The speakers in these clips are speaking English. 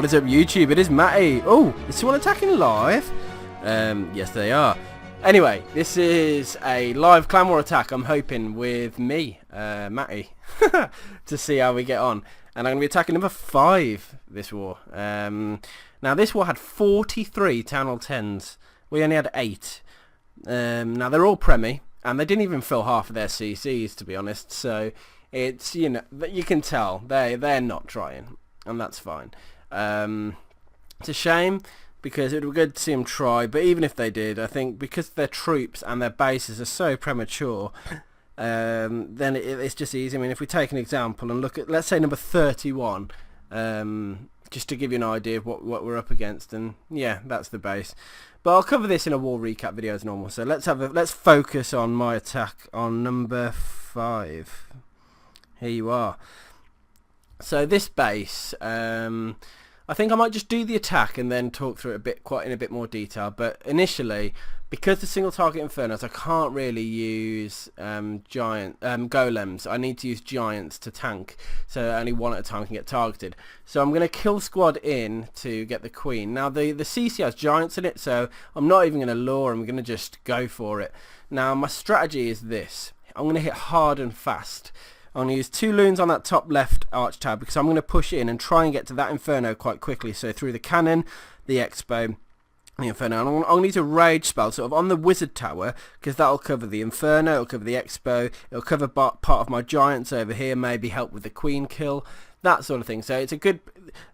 What is up, YouTube? It is Matty. Oh, is someone attacking live? Yes, they are. Anyway, this is a live clan war attack, I'm hoping, with me, Matty, to see how we get on. And I'm going to be attacking number 5 this war. Now, this war had 43 Town Hall 10s. We only had 8. Now, they're all Premi, and they didn't even fill half of their CCs, to be honest. So, it's, you know, you can tell they're not trying, and that's fine. It's a shame, because it would be good to see them try, but even if they did, I think because their troops and their bases are so premature, then it's just easy. I mean, if we take an example and look at, let's say, number 31, just to give you an idea of what we're up against, and yeah, that's the base. But I'll cover this in a war recap video as normal. So let's focus on my attack on number 5. Here you are. So this base, I think I might just do the attack and then talk through it in a bit more detail. But initially, because the single target infernos, I can't really use golems. I need to use giants to tank, so only one at a time can get targeted. So I'm going to kill squad in to get the queen. Now the CC has giants in it, so I'm not even going to lure. I'm going to just go for it. Now my strategy is this: I'm going to hit hard and fast. I'm going to use 2 loons on that top left arch tab, because I'm going to push in and try and get to that inferno quite quickly. So through the cannon, the expo, the inferno. And I'm going to need a rage spell sort of on the wizard tower, because that'll cover the inferno, it'll cover the expo, it'll cover part of my giants over here, maybe help with the queen kill, that sort of thing. So it's a good,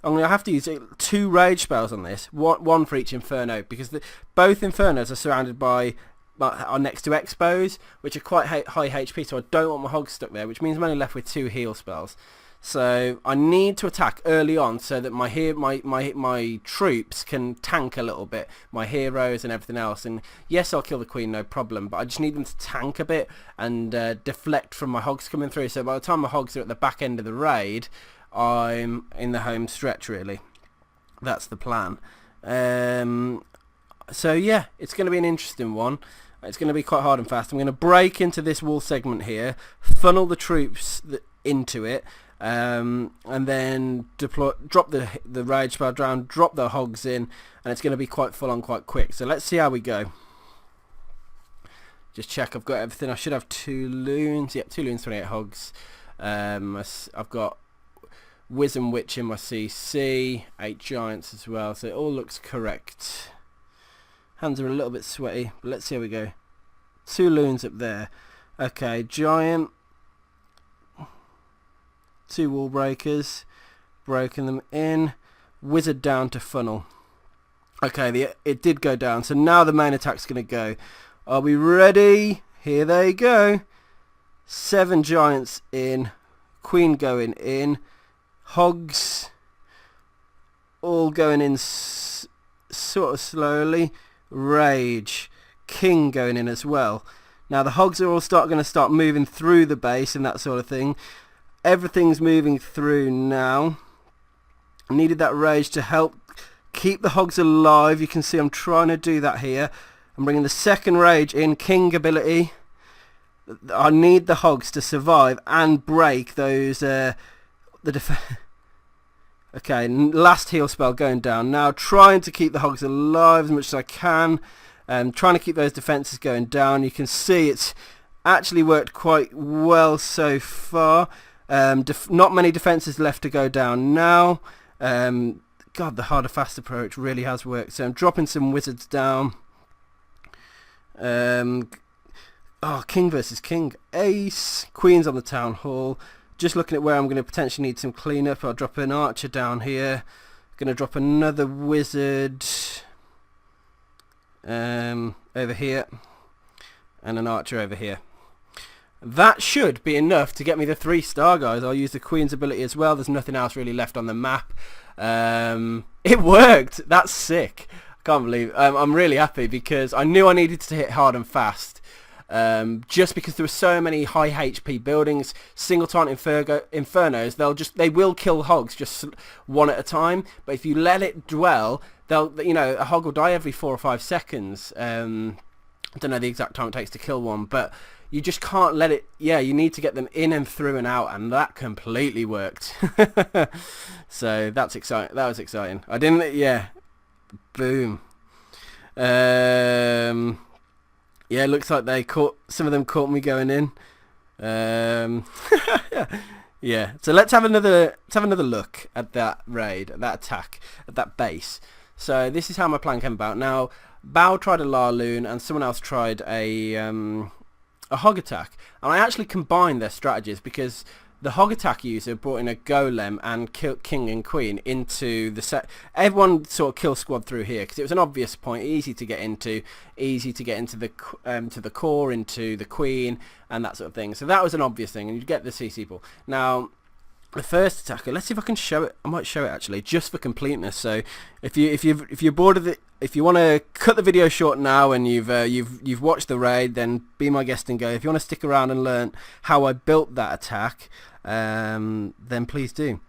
I'm going to have to use 2 rage spells on this, one for each inferno, because both infernos are surrounded by, are next to expos, which are quite high HP, so I don't want my hogs stuck there, which means I'm only left with 2 heal spells. So I need to attack early on so that my troops can tank a little bit, my heroes and everything else. And yes, I'll kill the queen, no problem, but I just need them to tank a bit and deflect from my hogs coming through. So by the time my hogs are at the back end of the raid, I'm in the home stretch, really. That's the plan. So yeah, it's going to be an interesting one. It's going to be quite hard and fast. I'm going to break into this wall segment here, funnel the troops into it, and then drop the rage spell down, drop the hogs in, and it's going to be quite full on quite quick. So let's see how we go. Just check I've got everything. I should have 2 loons. Yep, 2 loons, 28 hogs. I've got Wiz and Witch in my CC, 8 giants as well, so it all looks correct. Hands are a little bit sweaty, but let's see how we go. 2 loons up there. Okay, giant. 2 wall breakers. Broken them in. Wizard down to funnel. Okay, it did go down. So now the main attack's going to go. Are we ready? Here they go. 7 giants in. Queen going in. Hogs all going in sort of slowly. Rage, king going in as well. Now the hogs are all going to start moving through the base and that sort of thing. Everything's moving through now. I needed that rage to help keep the hogs alive. You can see I'm trying to do that here. I'm bringing the second rage in, king ability. I need the hogs to survive and break those Okay, last heal spell going down. Now trying to keep the hogs alive as much as I can. Trying to keep those defences going down. You can see it's actually worked quite well so far. Not many defences left to go down now. God, the harder fast approach really has worked. So I'm dropping some wizards down. King versus king. Ace. Queen's on the town hall. Just looking at where I'm going to potentially need some cleanup. I'll drop an archer down here. Going to drop another wizard over here. And an archer over here. That should be enough to get me the 3-star, guys. I'll use the queen's ability as well. There's nothing else really left on the map. It worked. That's sick. I can't believe I'm really happy, because I knew I needed to hit hard and fast. Just because there were so many high HP buildings, single target infernos, they will kill hogs just one at a time. But if you let it dwell, a hog will die every 4 or 5 seconds. I don't know the exact time it takes to kill one, but you just can't let it. Yeah, you need to get them in and through and out, and that completely worked. So that's exciting. That was exciting. I didn't. Yeah, boom. Yeah, it looks like they caught. Some of them caught me going in. Yeah. So let's have another look at that raid, at that attack, at that base. So this is how my plan came about. Now, Bao tried a Laloon and someone else tried a hog attack, and I actually combined their strategies because the hog attack user brought in a golem and killed king and queen into the set. Everyone sort of kill squad through here because it was an obvious point, easy to get into the core, into the queen, and that sort of thing. So that was an obvious thing, and you get the CC ball. Now, the first attacker, let's see if I can show it. I might show it actually, just for completeness. So if you're bored of it, if you want to cut the video short now and you've watched the raid, then be my guest and go. If you want to stick around and learn how I built that attack, then please do.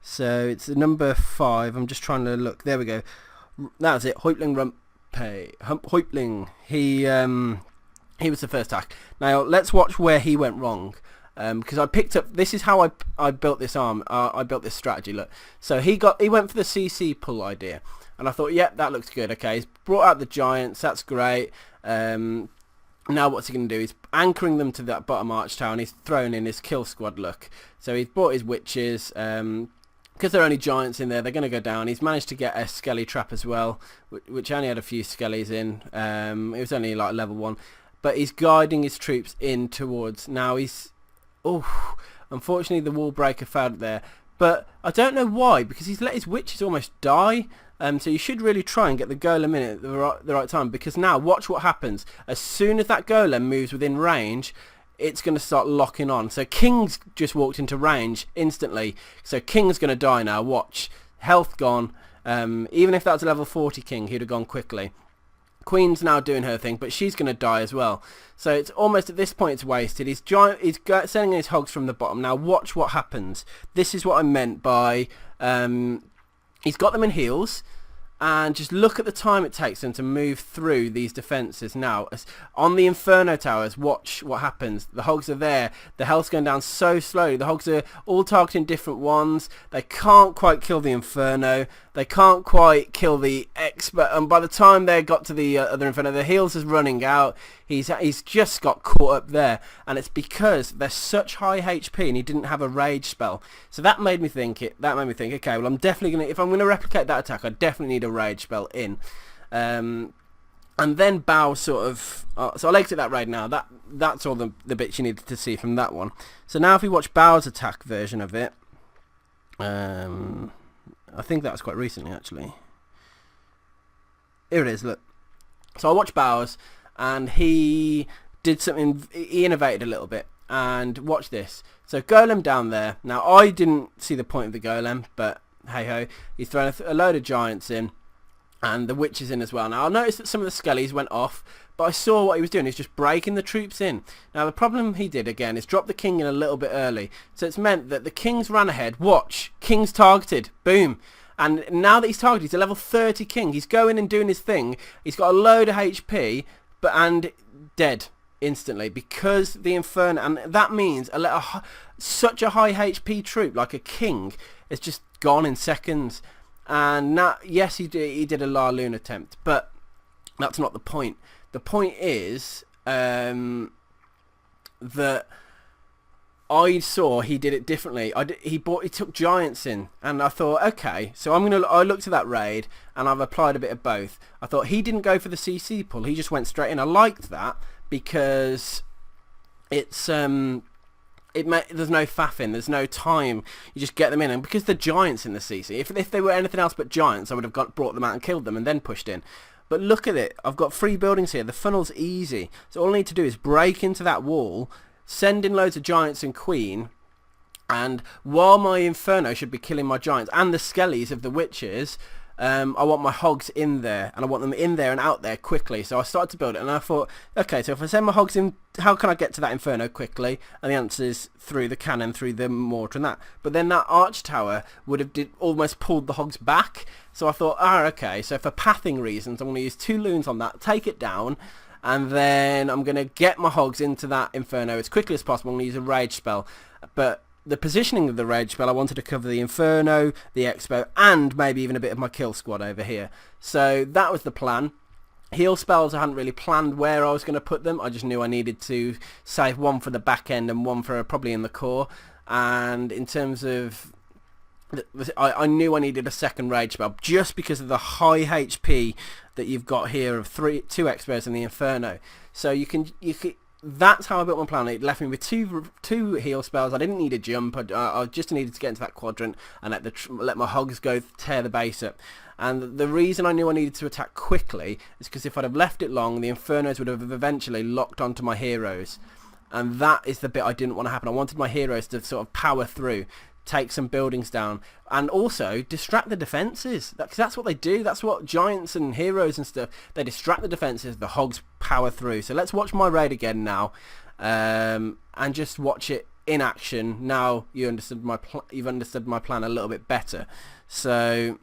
So it's number 5. I'm just trying to look. There we go. That's it. Hoipling Rumpe. Hoipling. He was the first attack. Now let's watch where he went wrong. Because I picked up. This is how I built this arm. I built this strategy. Look. So he went for the CC pull idea. And I thought, yep, that looks good. Okay, he's brought out the giants. That's great. Now what's he going to do? He's anchoring them to that bottom arch tower, and he's thrown in his kill squad look. So he's brought his witches. Because there are only giants in there, they're going to go down. He's managed to get a skelly trap as well, which only had a few skellies in. It was only like level 1. But he's guiding his troops in towards... Now he's... Oh, unfortunately the wall breaker failed there. But I don't know why, because he's let his witches almost die. So you should really try and get the golem in at the right time, because now watch what happens. As soon as that golem moves within range, it's going to start locking on. So King's just walked into range instantly. So King's going to die now. Watch. Health gone. Even if that was a level 40 King, he'd have gone quickly. Queen's now doing her thing, but she's going to die as well. So it's almost at this point it's wasted. He's sending his hogs from the bottom. Now watch what happens. This is what I meant by... he's got them in heals, and just look at the time it takes them to move through these defences. Now, on the Inferno towers, watch what happens. The hogs are there. The health's going down so slowly. The hogs are all targeting different ones. They can't quite kill the Inferno. They can't quite kill the expert. And by the time they got to the other Inferno, the heals is running out. He's just got caught up there, and it's because they're such high HP, and he didn't have a rage spell. So that made me think. Okay, well, I'm definitely gonna. If I'm gonna replicate that attack, I definitely need a rage spell in. And then Bao sort of. So I'll exit that raid now. That's all the bits you needed to see from that one. So now if we watch Bao's attack version of it, I think that was quite recently actually. Here it is. Look. So I watched Bao's, and he did something. He innovated a little bit. And watch this. So golem down there. Now I didn't see the point of the golem, but hey ho, he's thrown a load of giants in, and the witch is in as well. Now I noticed that some of the skellies went off, but I saw what he was doing. He's just breaking the troops in. Now the problem he did again is drop the king in a little bit early, so it's meant that the kings ran ahead. Watch, king's targeted, boom. And now that he's targeted, he's a level 30 king. He's going and doing his thing. He's got a load of HP, and dead instantly because the Inferno, and that means such a high HP troop like a king is just gone in seconds. And now, yes, he did a Laloon attempt, but that's not the point. The point is that I saw he did it differently. He took giants in, and I thought, okay, so I looked at that raid, and I've applied a bit of both. I thought he didn't go for the CC pull; he just went straight in. I liked that because it's there's no faffing, there's no time. You just get them in, and because the giants in the CC, if they were anything else but giants, I would have brought them out and killed them and then pushed in. But look at it, I've got 3 buildings here. The funnel's easy, so all I need to do is break into that wall, send in loads of giants and queen, and while my Inferno should be killing my giants and the skellies of the witches, I want my hogs in there, and I want them in there and out there quickly. So I started to build it, and I thought, okay, so if I send my hogs in, how can I get to that Inferno quickly? And the answer is through the cannon, through the mortar and that. But then that arch tower would have almost pulled the hogs back. So I thought, okay, so for pathing reasons, I'm going to use 2 loons on that, take it down, and then I'm going to get my hogs into that Inferno as quickly as possible. I'm going to use a rage spell, but the positioning of the rage spell, I wanted to cover the Inferno, the Expo, and maybe even a bit of my kill squad over here. So that was the plan. Heal spells, I hadn't really planned where I was going to put them. I just knew I needed to save one for the back end and one for probably in the core. And in terms of, I knew I needed a second rage spell just because of the high HP that you've got here of two Expos in the Inferno. So you can that's how I built my plan. It left me with two heal spells. I didn't need a jump. I just needed to get into that quadrant and let my hogs go tear the base up. And the reason I knew I needed to attack quickly is because if I'd have left it long, the Infernos would have eventually locked onto my heroes. And that is the bit I didn't want to happen. I wanted my heroes to sort of power through, take some buildings down, and also distract the defences. That's what they do. That's what giants and heroes and stuff, they distract the defences, the hogs power through. So let's watch my raid again now, and just watch it in action. Now you've understood my plan a little bit better. So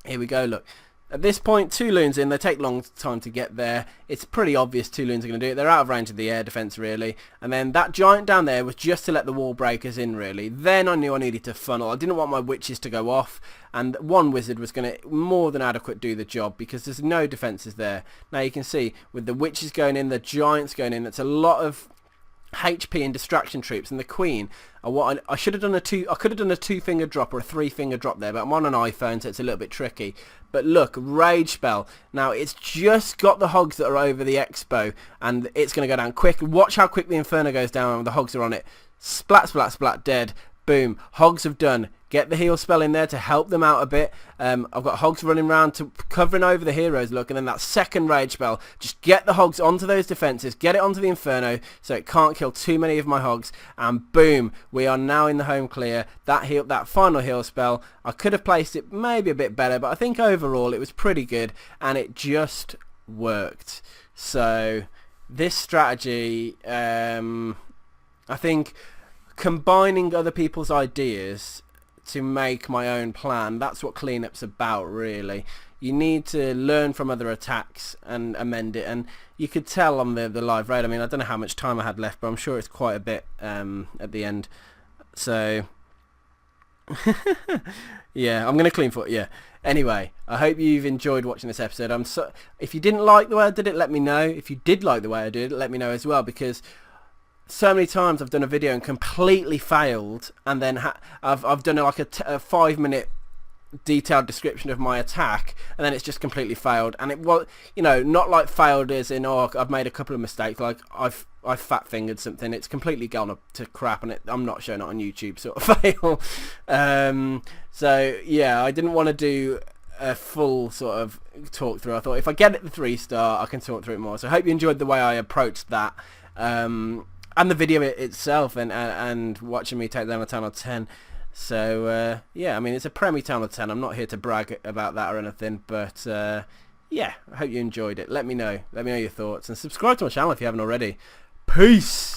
here we go, look. At this point, 2 loons in, they take long time to get there. It's pretty obvious 2 loons are going to do it. They're out of range of the air defense, really. And then that giant down there was just to let the wall breakers in, really. Then I knew I needed to funnel. I didn't want my witches to go off. And one wizard was going to more than adequate do the job because there's no defences there. Now you can see, with the witches going in, the giants going in, that's a lot of HP and distraction troops, and the queen are what I should have done I could have done a 2-finger drop or a 3-finger drop there, but I'm on an iPhone, so it's a little bit tricky. But look, rage spell. Now it's just got the hogs that are over the Expo, and it's going to go down quick. Watch how quick the Inferno goes down when the hogs are on it. Splat, splat, splat, dead. Boom. Hogs have done. Get the heal spell in there to help them out a bit. I've got hogs running around to covering over the heroes, look, and then that second rage spell. Just get the hogs onto those defences, get it onto the Inferno so it can't kill too many of my hogs, and boom, we are now in the home clear. That final heal spell, I could have placed it maybe a bit better, but I think overall it was pretty good, and it just worked. So this strategy, I think combining other people's ideas to make my own plan, that's what cleanup's about, really. You need to learn from other attacks and amend it, and you could tell on the live raid. I mean, I don't know how much time I had left, but I'm sure it's quite a bit at the end. So yeah, I'm gonna clean foot. Yeah. Anyway, I hope you've enjoyed watching this episode. If you didn't like the way I did it, let me know. If you did like the way I did it, let me know as well, because so many times I've done a video and completely failed, and then I've done like a 5-minute detailed description of my attack, and then it's just completely failed. And it was, you know, not like failed as in, oh, I've made a couple of mistakes, like I've fat fingered something. It's completely gone up to crap, and I'm not showing it on YouTube sort of fail. So yeah, I didn't want to do a full sort of talk through. I thought if I get it the 3-star, I can talk through it more. So I hope you enjoyed the way I approached that. And the video itself, and watching me take down a town of 10. So yeah, I mean, it's a Premier town of 10. I'm not here to brag about that or anything, but yeah, I hope you enjoyed it. Let me know your thoughts, and subscribe to my channel if you haven't already. Peace.